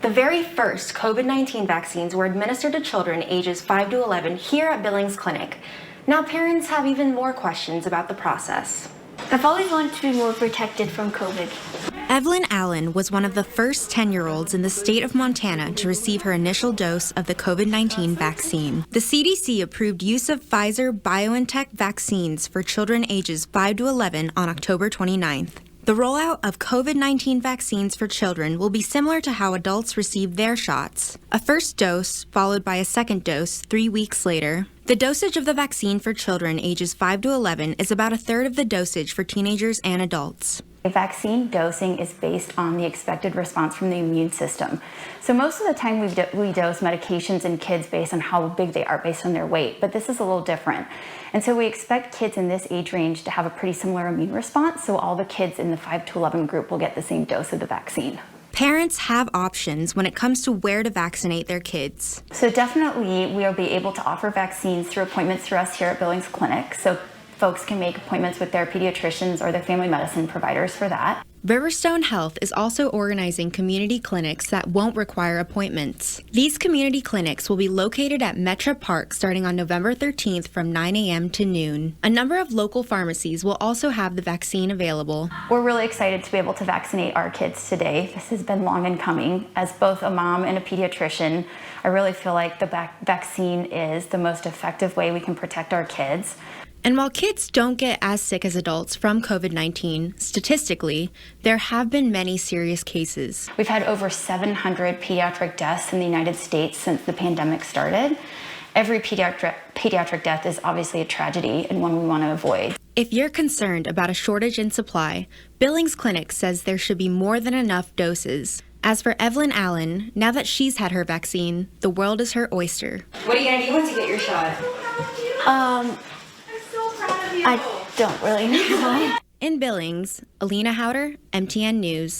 The very first COVID-19 vaccines were administered to children ages 5 to 11 here at Billings Clinic. Now parents have even more questions about the process. I've always wanted to be more protected from COVID. Evelyn Allen was one of the first 10-year-olds in the state of Montana to receive her initial dose of the COVID-19 vaccine. The CDC approved use of Pfizer-BioNTech vaccines for children ages 5 to 11 on October 29th. The rollout of COVID-19 vaccines for children will be similar to how adults receive their shots. A first dose, followed by a second dose 3 weeks later. The dosage of the vaccine for children ages 5 to 11 is about a third of the dosage for teenagers and adults. Vaccine dosing is based on the expected response from the immune system. So most of the time we dose medications in kids based on how big they are, based on their weight, but this is a little different. And so we expect kids in this age range to have a pretty similar immune response, so all the kids in the 5 to 11 group will get the same dose of the vaccine. Parents have options when it comes to where to vaccinate their kids. So definitely we'll be able to offer vaccines through appointments through us here at Billings Clinic. So folks can make appointments with their pediatricians or their family medicine providers for that. Riverstone Health is also organizing community clinics that won't require appointments. These community clinics will be located at Metra Park starting on November 13th from 9 a.m. to noon. A number of local pharmacies will also have the vaccine available. We're really excited to be able to vaccinate our kids today. This has been long in coming. As both a mom and a pediatrician, I really feel like the vaccine is the most effective way we can protect our kids. And while kids don't get as sick as adults from COVID-19, statistically, there have been many serious cases. We've had over 700 pediatric deaths in the United States since the pandemic started. Every pediatric death is obviously a tragedy and one we want to avoid. If you're concerned about a shortage in supply, Billings Clinic says there should be more than enough doses. As for Evelyn Allen, now that she's had her vaccine, the world is her oyster. What are you going to do once you get your shot? I don't really know. In Billings, Alina Howder, MTN News.